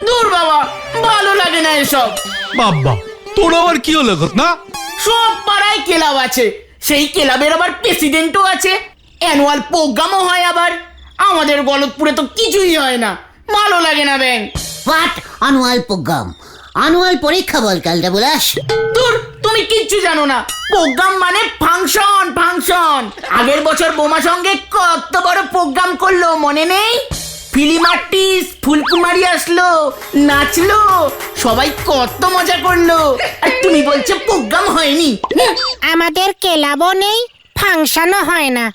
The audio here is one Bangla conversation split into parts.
দূর বাবা, ভালো লাগে না এসব। বাবা, তোর আবার কি হলো ঘটনা? সব পাড়ায় ক্লাব আছে, সেই ক্লাবের আবার প্রেসিডেন্টও আছে, অ্যানুয়াল প্রোগ্রামও হয় আবার। আমাদের গলতপুরে তো কিছুই হয় না, ভালো লাগে না ব্যাং। What annual program? আনুয়াল পরীক্ষা বল কালটা বলাস। দূর, তুমি কিচ্ছু জানো না। প্রোগ্রাম মানে ফাংশন, ফাংশন। আগের বছর বোমা সঙ্গে কত বড় প্রোগ্রাম করলো মনে নেই? ফিল্ম আর্টিস্ট ফুলকুমারি আসলো, নাচলো, সবাই কত মজা করলো। আর তুমি বলছো প্রোগ্রাম হয়নি? আমাদের ক্লাবও নেই, ফাংশনও হয় না।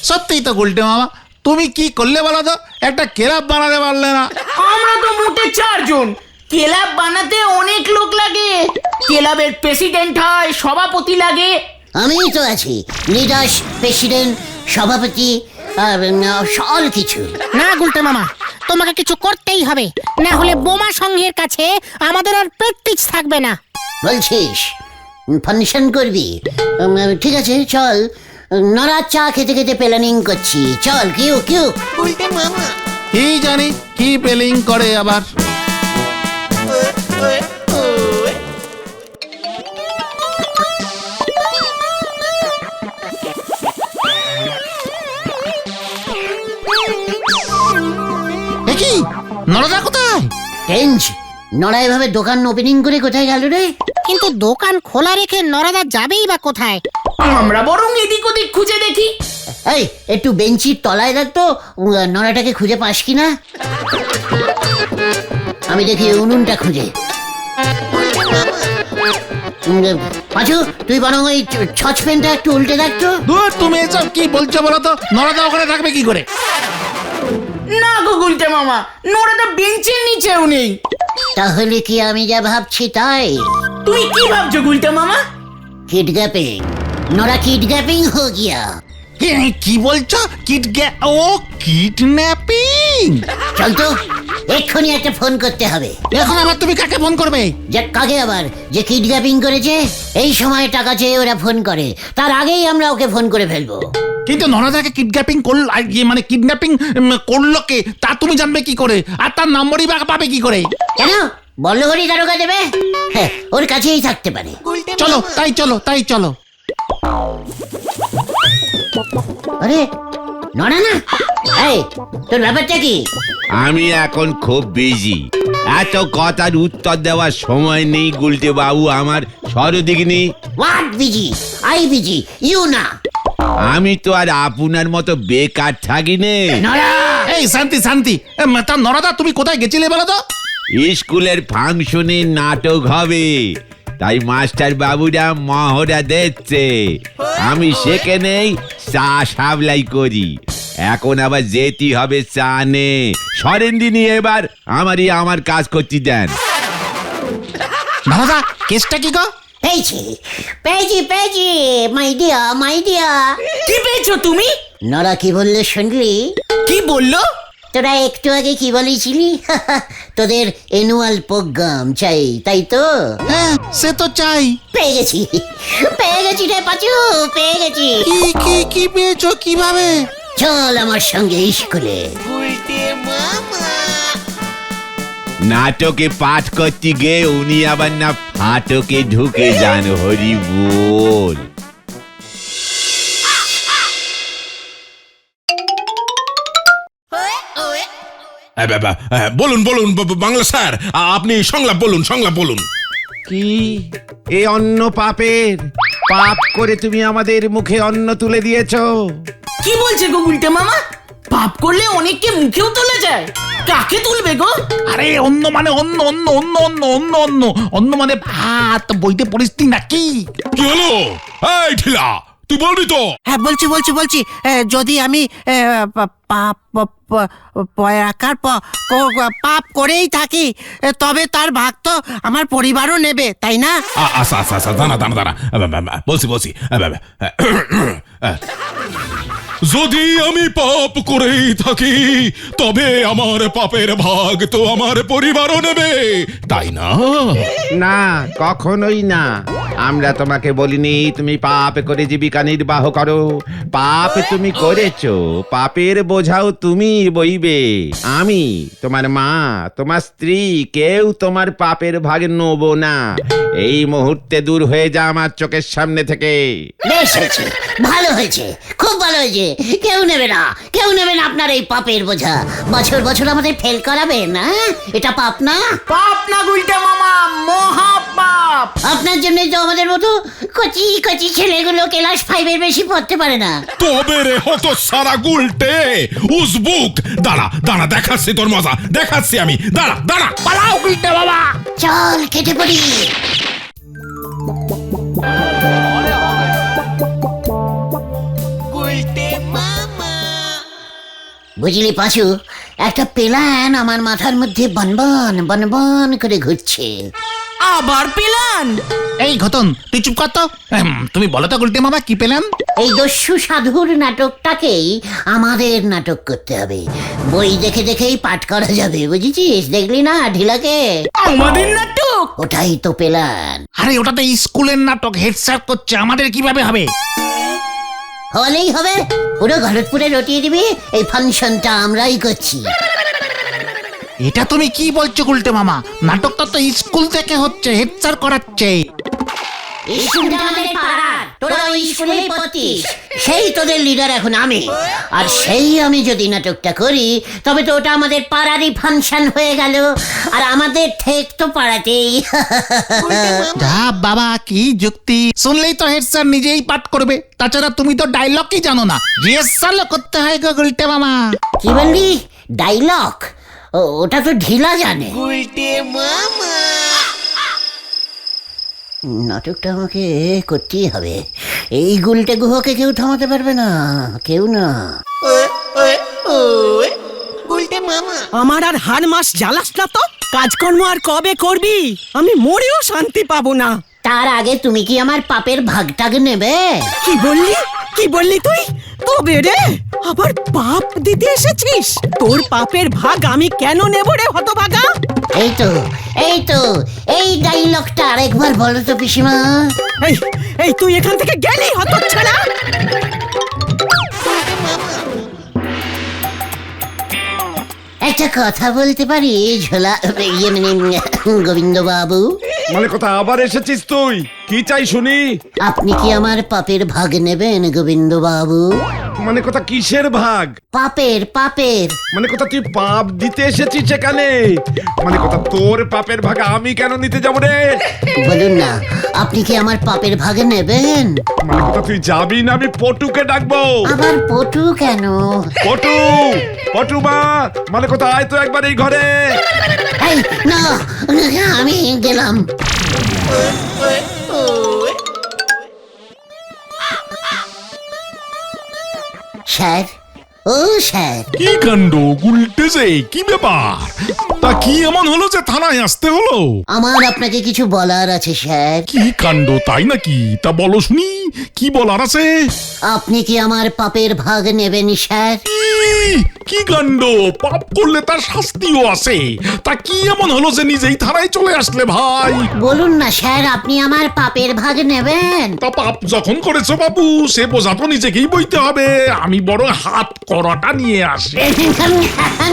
সত্যিই তো গুলটে মামা, তুমি কি করলে বলো তো? একটা ক্লাব বানাতে পারলে না? আমরা তো মোটে 4 জন। ক্লাব বানাতে অনেক লোক লাগে। ক্লাবের প্রেসিডেন্ট হয়, সভাপতি লাগে। আমিই তো আছি, লিডার, প্রেসিডেন্ট, সভাপতি, সব কিছু। না গুলটে মামা, তোমাকে কিছু করতেই হবে, না হলে বোমা সংঘের কাছে আমাদের আর প্র্যাকটিস থাকবে না। বলছিস ফাংশন করবি? ঠিক আছে চল, নড়ার চা খেতে খেতে প্ল্যানিং করছি। চল, কিউ কিউ। কি জানি কি পেলিং করে আবার। কি নরদা কোথায়? টেন্স, নড়া এভাবে দোকান ওপেনিং করে কোথায় গেল রে? কিন্তু দোকান খোলা রেখে নরাদা যাবেই বা কোথায়? আমরা বরং এদিক ওদিক খুঁজে দেখি। এই একটু বেঞ্চির তলায় রাখতো, নড়াটাকে খুঁজে পাস কিনা। আমি দেখি উনুনটা খুঁজে। পাঁচু, তুই বরং ওই সসপ্যানটা একটু উল্টে রাখতো। দূর, তুমি এসব কি বলছো বলো তো? নরদা ওখানে থাকবে কি করে? না গো গুলটে মামা, নোড়াটা বেঞ্চের নিচেও নেই। তাহলে কি আমি যা ভাবছি তাই? তুমি কি ভাবছো গুলটে মামা? কিডন্যাপিং, নড়া কিডন্যাপিং হো গিয়া। কি বলছো? কিডন্যাপিং? চল তো, এক্ষুনি একটা ফোন করতে হবে। এখন আবার তুমি কাকে ফোন করবে? যে কাকে আবার? যে কিডন্যাপিং করেছে। এই সময় টাকা চেয়ে ওরা ফোন করে, তার আগেই আমরা ওকে ফোন করে ফেলবো। কিন্তু নরদাকে কিডন্যাপিং করল, মানে কিডন্যাপিং করলো কে তা তুমি জানবে কি করে? আর তার নম্বরই বা পাবে কি করে? কেন বল্লভরি দারোগা দেবে? হ্যাঁ, ওর কাছেই থাকতে পারে। চলো তাই চলো। আরে নড়া না, এই তোর ব্যাপারটা কি? আমি এখন খুব বিজি, এত কথার উত্তর দেওয়ার সময় নেই গুলটে বাবু আমার। সরদিগনি, what busy? I busy, you না। আমি তো আর আপনার মতো বেকার থাকি নে। নড়া, এই শান্তি। তা নরদা তুমি কোথায় গেছিলে বলো তো? স্কুলের ফাংশনে নাটক হবে, তাই মাস্টার বাবুরা মহড়া দিচ্ছে, আমি সেখানেই চা সাপ্লাই করি। এখন আবার যেতে হবে চা নে। সরেন্দিনী এবার আমার কাজ করতে দেন। নরদা, কেসটা কি গো? পেয়েছি পেয়েছি, মাই ডিয়ার। কি পেয়েছো তুমি? নড়া কি বললে শুনলি? কি বললো? তোরা একটু আগে কি বলেছিলি? তোদের অ্যানুয়াল প্রোগ্রাম চাই, তাই তো? হ্যাঁ, সে তো চাই। পেয়ে গেছি রে পাচু, পেয়ে গেছি। কি পেয়েছো? কিভাবে? চল আমার সঙ্গে স্কুলে। নাটকে পাঠ করতে গিয়ে উনি আবার না ফাটকে ঢুকে যান। হরি বল। বলুন বাংলা স্যার, আপনি সংলাপ বলুন। কি এই অন্ন পাপের? পাপ করে তুমি আমাদের মুখে অন্ন তুলে দিয়েছো। কি বলছে গো গুলটে মামা? পাপ করলে অনেককে মুখেও তোলা যায়? কাকে তুলবে গো? আরে অন্য মানে অন্য মানে ভাত। বইতে পরিস্থিতি নাকি? কি হলো? এই ঢিলা, তুই বলবি তো? হ্যাঁ বলছি। যদি আমি পাপ করেই থাকি, তবে তার ভাগ তো আমার পরিবারও নেবে, তাই না? আচ্ছা, দাঁড়া। বলছি। যদি আমি পাপ করেই থাকি, তবে আমার পাপের ভাগ তো আমার পরিবারও নেবে, তাই না? না, কখনোই না। আমরা তোমাকে বলিনি তুমি পাপ করে জীবিকা নির্বাহ করো। পাপ তুমি করেছো, পাপের বোঝাও তুমি বইবে। আমি, তোমার মা, তোমার স্ত্রী, কেউ তোমার পাপের ভাগ নেবো না। এই মুহূর্তে দূর হয়ে যা আমার চোখের সামনে থেকে। বেশ হয়েছে, ভালো হয়েছে, খুব ভালো হয়েছে। কেউ নেবে না, কেউ নেবে না আপনার এই পাপের বোঝা। বছর বছর আমাদের ফেল করাবেন না, এটা পাপ না? পাপ না গুলটে মামা, মহা পাপ। আপনার জন্যই তো আমাদের মতো কচি কচি ছেলেগুলো ক্লাস 5-এর বেশি পড়তে পারে না। তবে রে হতো সারা গুলটে উসবুক। দাঁড়া দাঁড়া, দেখাচ্ছি তোর মজা, দেখাচ্ছি আমি। দাঁড়া দাঁড়া, পালাও গুলটে বাবা। চল কেটে পড়ি। বুঝলি পাশু, একটা প্ল্যান আমার মাথার মধ্যে বনবন বনবন করে ঘুরছে। আবার পেলান? এই ঘটন, তুই চুপ কর তো। তুমি বলো তো গুলটে মামা, কি পেলেন? এই দস্যু সাধুর নাটকটাকেই আমাদের নাটক করতে হবে। বই দেখে দেখেই পাঠ করা যাবে, বুঝেছিস? দেখলি না ঢিলাকে? আমাদের নাটক? ওটাই তো প্ল্যান। আরে ওটা তো স্কুলের নাটক, হেড স্যার করছে, আমাদের কিভাবে হবে? হলেই হবে, পুরো ঘরতপুরে রটিয়ে দিবি। এই ফাংশনটা আমরাই করছি। এটা তুমি কি বলছো গুলটে মামা? নাটকটা তো স্কুল থেকে হচ্ছে, হেড স্যার করাচ্ছে। স্কুলটা আমাদের পাড়ার, তোরা ওই স্কুলেই পড়তিস। সেই তোদের লিডার এখন আমি। আর সেই আমি যদি নাটকটা করি, তবে তো ওটা আমাদের পাড়ারই ফাংশন হয়ে গেল। আর আমাদের ঠেক তো পাড়াতেই। যা বাবা, কি যুক্তি! শুনলেই তো হেড স্যার নিজেই পাঠ করবে। তাছাড়া তুমি তো ডায়লগই জানো না, রিহার্সাল করতে হয় গো গুলটে মামা। কি বললি? ডায়লগ? ওটা তো ঢিলা জানে। নাটকটা আমাকে করতেই হবে। এই গুলটে গুহকে কেউ থামাতে পারবে না, কেউ না। আমার আর হার মাস জ্বালাস না তো। কাজকর্ম আর কবে করবি? আমি মরেও শান্তি পাবো না। তার আগে তুমি কি আমার পাপের ভাগটাকে নেবে? কি বললি? কি বললি তুই? তবে রে, আবার পাপ দিতে এসেছিস? তোর পাপের ভাগ আমি কেন নেব রে হতভাগা? এই তো, এই তো, এই ডায়লগটা আরেকবার বলো তো পিসিমা। এই এই তুই এখান থেকে গেলি হতচ্ছাড়া। একটা কথা বলতে পারি ঝোলা, ইয়ে মানে গোবিন্দ বাবু? মানে কথা আবার এসেছিস তুই? কি চাই শুনি? আপনি কি আমার পাপের ভাগ নেবেন গোবিন্দ বাবু? মানে কথা কিসের ভাগ? পাপের, পাপের। মানে কথা তুই পাপ দিতে এসেছিস সেখানে? মানে কথা তোর পাপের ভাগ আমি কেন নিতে যাবো রে? বলুন না, আপনি কি আমার পাপের ভাগ নেবেন? মানে কথা তুই যাবি না, আমি পটুকে ডাকবো। আবার পটু কেন? পটু, পটু মা, মানে কথা আয় তো একবার এই ঘরে। এই না, আমি গেলাম। স্যার, ও স্যার। কি কাণ্ড গুলটে যে, কি ব্যাপার? তা কি এমন হলো যে থানায় আসতে হলো? আমার আপনাকে কিছু বলার আছে স্যার। কি কাণ্ড, তাই নাকি? তা বলো শুনি, কি বলার আছে? আপনি কি আমার পাপের ভাগ নেবেন স্যার? কি কাণ্ড! পাপ করলে তার শাস্তিও আছে। তা কি এমন হলো যে নিজেই থানায় চলে আসলে ভাই? বলুন না স্যার, আপনি আমার পাপের ভাগ নেবেন? তা পাপ যখন করেছো বাবু, সে বোঝা তো নিজেকেই বইতে হবে। আমি বড় হাত করাটা নিয়ে আসি।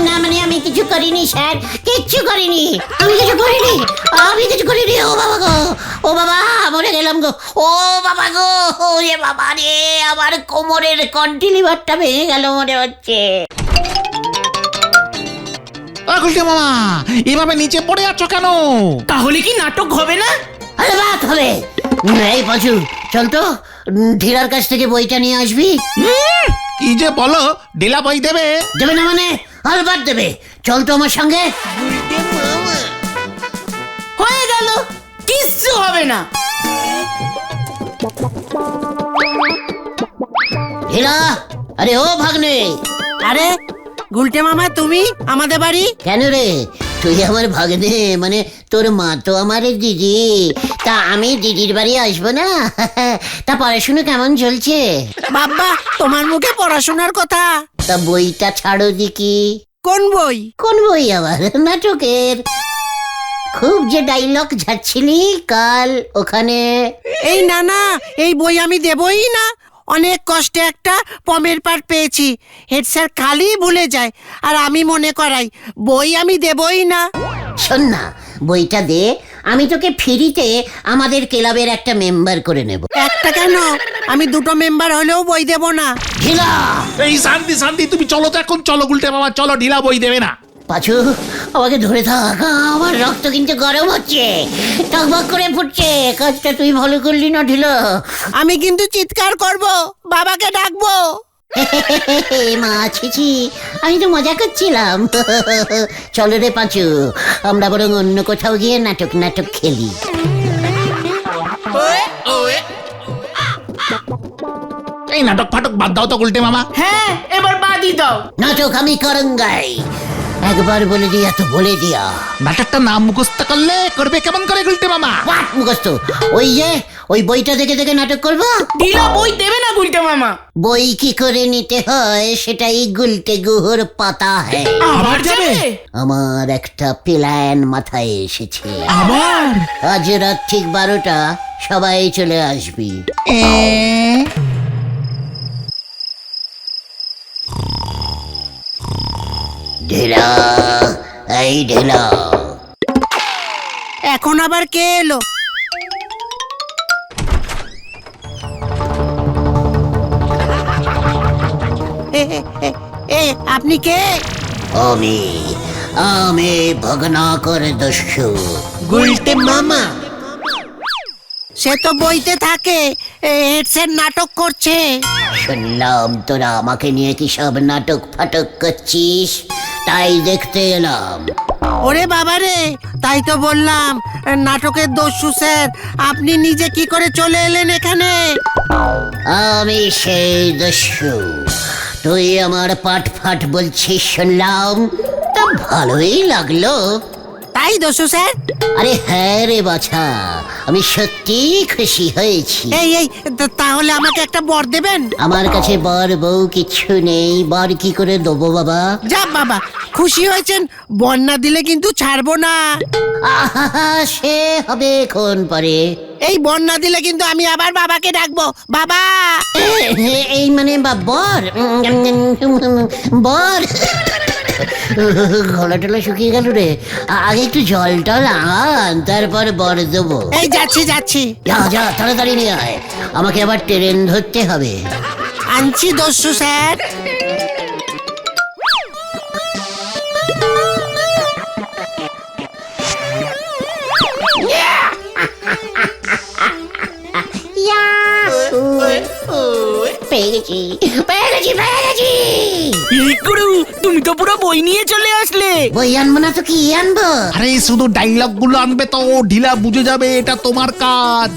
না মানে আমি কিছু করিনি স্যার, কিচ্ছু করিনি। আমি কিছু করিনি, আমি কিছু করিনি। ও বাবা গো, ও বাবা, মরে গেলাম গো। ও বাবা গো, ওরে বাবা রে, আমার কোমরের কন্টিলিভারটা ভেঙে গেল মনে হচ্ছে। গুলটে মামা, এভাবে নিচে পড়ে আছো কেন? তাহলে কি নাটক হবে না? আরে বাত হবে। এই পাঁচু, চল তো ঢিলার কাছ থেকে বইটা নিয়ে আসবি। কি যে বলো, ডিলা বই দেবে? দেবে না মানে? আলবাত দেবে। চল তো আমার সঙ্গে। হয়ে গেল, কিচ্ছু হবে না। ঢিলা, আরে ও ভাগ্নে। আরে গুলটে মামা, তুমি আমাদের বাড়ি? কেন রে, তুই আমার ভাগ্নে? মানে তোর মা তো আমার দিদি, তা আমি দিদির বাড়ি আসবো না? তা পড়াশুনো কেমন চলছে? বাবা, তোমার মুখে পড়াশোনার কথা। তা বইটা ছাড়ো দেখি। কোন বই? কোন বই আবার? নাটকের। খুব যে ডায়লগ ঝাড়ছিলি কাল ওখানে। এই না না, এই বই আমি দেবই না। অনেক কষ্টে একটা পমের পাঠ পেয়েছি, হেড স্যার খালি ভুলে যায় আর আমি মনে করাই। বই আমি দেবই না। শোন না, বইটা দে, আমি তোকে ফ্রিতে আমাদের ক্লাবের একটা মেম্বার করে নেব। একটা কেন, আমি 2টো মেম্বার হলেও বই দেব না। ঢিলা এই শান্তি শান্তি, তুমি চলো তো এখন, চলো গুলটে মামা, চলো, ঢিলা বই দেবে না। পাঁচু, আমাকে ধরে থাক, আমার রক্ত কিন্তু গরম হচ্ছে, টকবক করে ফুটছে। কাজটা তুই ভালো করলি না ঢিলা। আমি কিন্তু চিৎকার করব, বাবাকে ডাকবো। মা ছিছি, আমি তো মজা করছিলাম। চলো রে পাঁচু, আমরা বরং অন্য কোথাও গিয়ে নাটক নাটক খেলি। এই নাটক ফাটক বাদ দাও তো গুলটে মামা। হ্যাঁ, এবার বাদই দাও। নাটক আমি করঙ্গাই, একবার বলে দিয়া তো বলে দিয়া। নাটকটা নাম মুখস্থ করলে করবে কেমন করে গুলটে মামা? পাট মুখস্থ, ওই যে ওই বইটা দেখে দেখে নাটক করবো। ঢিলা বই দেবে না গুলটে মামা। বই কি করে নিতে হয় সেটাই গুলটে গুহর পাতা হ্যাঁ। আবার যাবে? আমার একটা প্ল্যান মাথায় এসেছে। আবার? আজ রাত ঠিক 12টা সবাই চলে আসবি। ঢেলা, এই ঢেলা। এখন আবার কে এলো? আপনি কে? আমি আমি ভগ্নাকর দস্যু গুলটে মামা। সে তো বইতে থাকে, হেড স্যার নাটক করছে। শুনলাম তোরা আমাকে নিয়ে কি সব নাটক ফাটক করছিস, তাই দেখতে এলাম। ওরে বাবা রে, তাই তো বললাম নাটকের দস্যু স্যার। আপনি নিজে কি করে চলে এলেন এখানে? আমি সেই দস্যু, তুই আমার পাট ফাট বলছিস শুনলাম, তা ভালোই লাগলো। তাই দস্যু স্যার? আরে হ্যাঁ রে বাছা, আমি সত্যি খুশি হয়েছি। এই তাহলে আমাকে একটা বর দেবেন? আমার কাছে বর বউ কিছু নেই, বর কি করে দেবো বাবা? যা বাবা, খুশি হয়েছেন, বর না দিলে কিন্তু ছাড়বো না। আহা, সে হবে কোন পরে। এই বর না দিলে কিন্তু আমি আবার বাবাকে ডাকবো, বাবা। এই মানে বর বর। গলা টলা শুকিয়ে গেল রে, আগে একটু জল টল আন, তারপর বর দেবো। এই যাচ্ছি যাচ্ছি। যা যা তাড়াতাড়ি নিয়ে আয়, আমাকে আবার ট্রেন ধরতে হবে। আনছি দস্যু স্যার। পেয়ে গেছি পেয়ে গেছি পেয়ে গেছি। গুরু, তুমি তো পুরো বই নিয়ে চলে আসলে। বই আনবো না তো কি আনবো? আরে শুধু ডায়লগ গুলো আনবে তো, ঢিলা বুঝে যাবে এটা তোমার কাজ।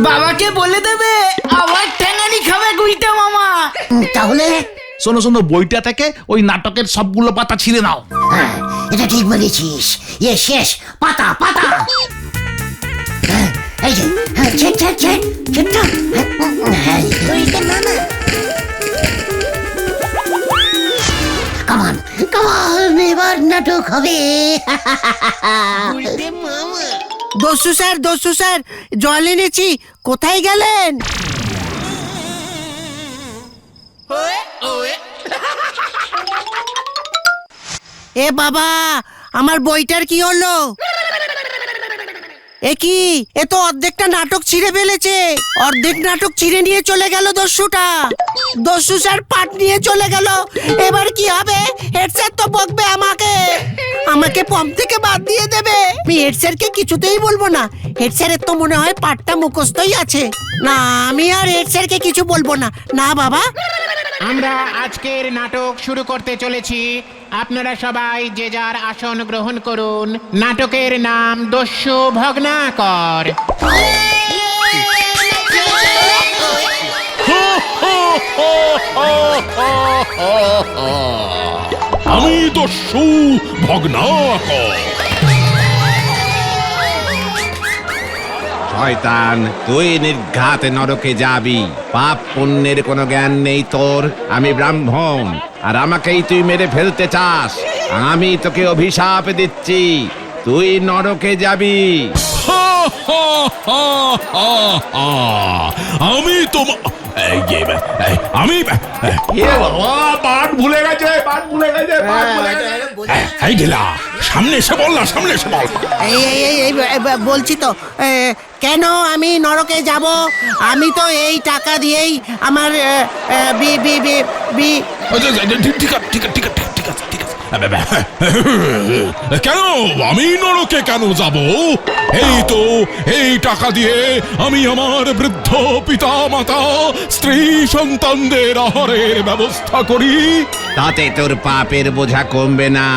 বাবাকে বলে দেবে আবার ঠ্যাঙানি খাবে গুলটে মামা। তাহলে শোনো শোনো, বইটা থেকে ওই নাটকের সবগুলো পাতা ছিঁড়ে নাও। হ্যাঁ, এটা ঠিক বলেছিস। শেষ পাতা পাতা। হ্যাঁ, এই যে ছেট ছেট ছেট ছেট। কামান কামান, এবার নাটক হবে। দস্যু স্যার জল এনেছি, কোথায় গেলেন? এ বাবা, আমার বইটার কি হলো? এ কি, এ তো অর্ধেকটা নাটক ছিঁড়ে ফেলেছে। অর্ধেক নাটক ছিঁড়ে নিয়ে চলে গেল দস্যুটা। দস্যু স্যার পাট নিয়ে চলে গেল, এবার কি হবে? হেড স্যার তো বকবে আমাকে পম থেকে বাদ দিয়ে দেবে। আমি হেড স্যারকে কিছুতেই বলবো না, হেড স্যারের তো মনে হয় পাটটা মুখস্থই আছে। না, আমি আর হেড স্যারকে কিছু বলবো না। না বাবা, আমরা আজকের নাটক শুরু করতে চলেছি। আপনারা সবাই যে যার আসন গ্রহণ করুন। নাটকের নাম দস্যু ভগ্নাকর। আমি দস্যু ভগ্নাকর। শয়তান, তুই নির্ঘাত নরকে যাবি। পাপ পুণ্যের কোনো জ্ঞান নেই তোর। আমি ব্রাহ্মণ, আর আমাকেই তুই মেরে ফেলতে চাস। আমি তোকে অভিশাপ দিচ্ছি, তুই নরকে যাবি। হা, হা, হা, হা, হা। আমি তোমার আমি এ বাবা, পাট ভুলে গেছে, পাট ভুলে গেছে, পাট ভুলে গেছে। এই ঢিলা, সামনে এসে বল না, সামনে এসে বল। এই বলছি তো কেন আমি নরকে যাব? আমি তো এই টাকা দিয়েই আমার বি বি বি বি ঠিক আছে, ঠিক আছে, ঠিক আছে, ঠিক আছে, ঠিক আছে। কেন আমি নরকে কেন যাব? এই তো এই টাকা দিয়ে আমি আমার বৃদ্ধ পিতা মাতা স্ত্রী সন্তানদের আহারের ব্যবস্থা করি। তাতে তোর পাপের বোঝা কমবে না।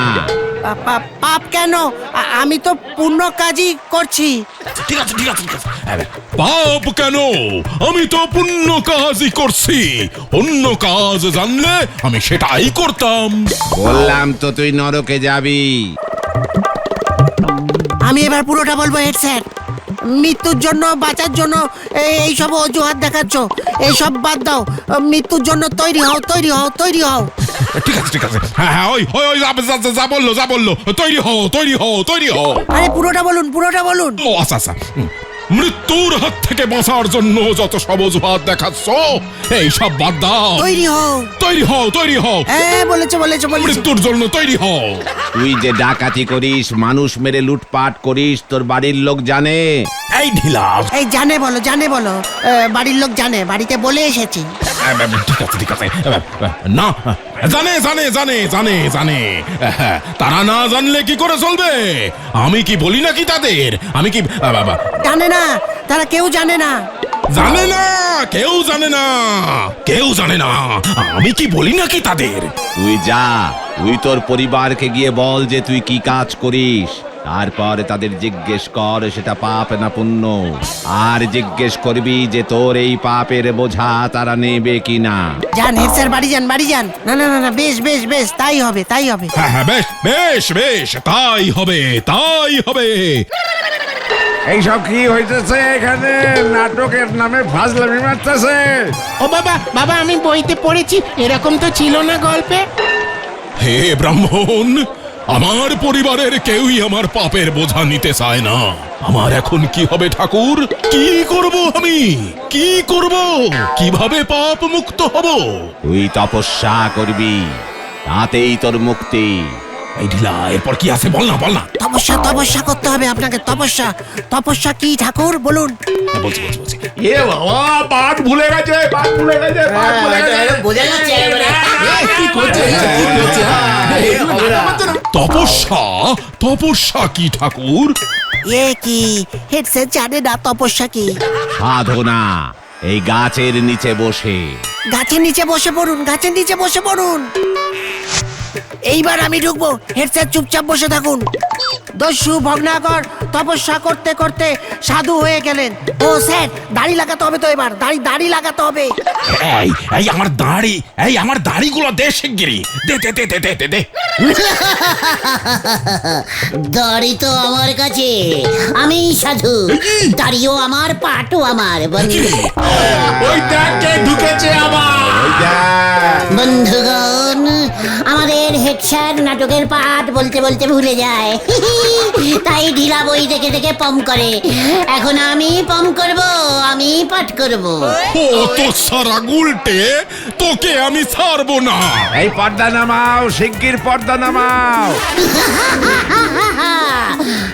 পাপ কেন? আমি তো পুণ্য কাজই করছি। ঠিক আছে, ঠিক আছে, ঠিক আছে। পাপ কেন? আমি তো পুণ্য কাজই করছি। অন্য কাজ জানলে আমি সেটাই করতাম। বললাম তো তুই নরকে যাবি। আমি এবার পুরোটা বলবো হেড স্যার। মৃত্যুর জন্য বাঁচার জন্য এইসব অজুহাত দেখাচ্ছ, এইসব বাদ দাও। মৃত্যুর জন্য তৈরি হও, তৈরি হও, তৈরি হও। ঠিক আছে, ঠিক আছে। হ্যাঁ, হ্যাঁ, ওই ওই ওই যা বললো, যা বললো। তৈরি হও, তৈরি হও, তৈরি হও। আরে পুরোটা বলুন, পুরোটা বলুন। ও আচ্ছা, আচ্ছা। মৃত্যুর হাত থেকে বাঁচার জন্য যত সব অজুহাত দেখাচ্ছ, এই সব বাদ দাও। তৈরি হও, তৈরি হও, তৈরি হও। হ্যাঁ বলেছে, বলেছে, বলেছে। মৃত্যুর জন্য তৈরি হও। তুই যে ডাকাতি করিস, মানুষ মেরে লুটপাট করিস, তোর বাড়ির লোক জানে। এই ঢিলা। এই জানে বলো, জানে বলো। বাড়ির লোক জানে, বাড়িতে বলে এসেছি। ঠিক আছে, ঠিক আছে। না, জানে, জানে, জানে, জানে, জানে। তারা না জানলে কি করে চলবে? আমি কি বলি নাকি তাদের? আমি কি জানে না, তারা কেউ জানে না। জানে না, কেউ জানে না, কেউ জানে না। আমি কি বলি নাকি তাদের? তুই যা, তুই তোর পরিবারকে গিয়ে বল যে তুই কি কাজ করিস। তারপর তাদের জিজ্ঞেস কর সেটা পাপ না পুণ্য। আর জিজ্ঞেস করবি যে তোর এই পাপের বোঝা তারা নেবে কিনা। যান হেড স্যার, বাড়ি যান, বাড়ি যান। না না না না, বেশ বেশ বেশ, তাই হবে, তাই হবে। হ্যাঁ, হ্যাঁ, বেশ, বেশ, বেশ, তাই হবে, তাই হবে। এইসব কি হইতেছে এখানে? নাটকের নামে ফাজলামি মারতেছে। ও বাবা, বাবা আমি বইতে পড়েছি, এরকম তো ছিল না গল্পে। হে ব্রাহ্মণ, আমার পরিবারের কেউই আমার পাপের বোঝা নিতে চায় না। আমার এখন কি হবে ঠাকুর? কি করব আমি? কি করব? কিভাবে পাপ মুক্ত হব? তুই তপস্যা করবি, তাতেই তোর মুক্তি। এই ঢিলা, এরপর কি আছে বল না, বল না। তপস্যা, তপস্যা করতে হবে আপনাকে। তপস্যা, তপস্যা কি ঠাকুর বলুন? বলছি, বলছি, বলছি। এ বাবা, পাট ভুলে গেছে, পাট ভুলে গেছে, পাট ভুলে গেছে। বোঝা যাচ্ছে এবারে। তপস্যা, তপস্যা কি ঠাকুর? এ কি হেড স্যার জানে না তপস্যা কি? সাধনা, এই গাছের নিচে বসে। গাছের নিচে বসে পড়ুন, গাছের নিচে বসে পড়ুন। এইবার আমি ঢুকবো, হেড স্যার চুপচাপ বসে থাকুন। দস্যু ভগ্নাকর তপস্যা করতে করতে সাধু হয়ে গেলেন। ও স্যার, দাড়ি লাগাতে হবে তো এবার, দাড়ি লাগাতে হবে। এই এই আমার দাড়ি, এই আমার দাড়িগুলো দে শিগগিরি, দে দে দে দে দে দে। দাড়ি তো আমার কাছে, আমি সাধু। দাড়িও আমার, পাটও আমার। ওই দেখে ঢুকেছে আবার। বন্ধুগণ, আমাদের হেড স্যার নাটকের পাঠ বলতে বলতে ভুলে যায়। তাই ঢিলা বই দেখে দেখে পম করে। এখন আমি পম করব, আমি পাঠ করব। ও তো সারা গুলটে, তোকে আমি ছাড়বো না। এই পর্দা নামাও, শিগগির পর্দা নামাও।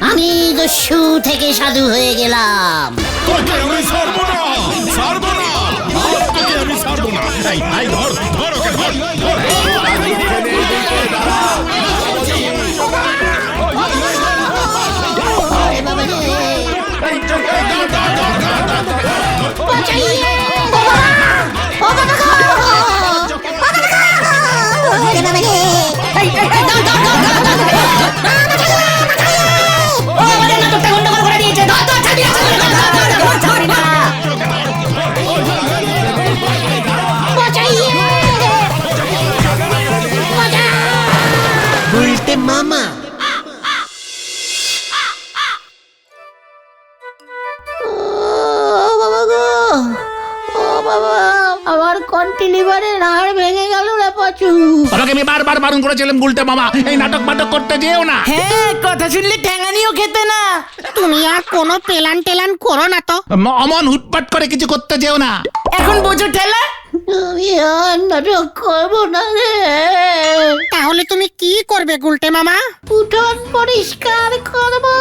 আমি দস্যু থেকে সাধু হয়ে গেলাম। তোকে আমি ছাড়বো না, ছাড়বো না, তোকে আমি ছাড়বো না। এই এই ধর, ধর ওকে, ধর, ধর। বলতে মামা। আমার কন্টিলিভারের হাড় ভেঙে গেল রে পাচু। তোমাকে আমি বারবার বারণ করেছিলাম গুলটে মামা, এই নাটক মাটক করতে যেও না। হ্যাঁ, কথা শুনলে ঠ্যাঙানিও খেতে না। তুমি আর কোনো পেলান টেলান করো না তো। অমন হুটপাট করে কিছু করতে যেও না। এখন বোঝো ঠেলা। আমি আর নাটক করবো না রে। তাহলে তুমি কি করবে গুলটে মামা? উঠোন পরিষ্কার করবো।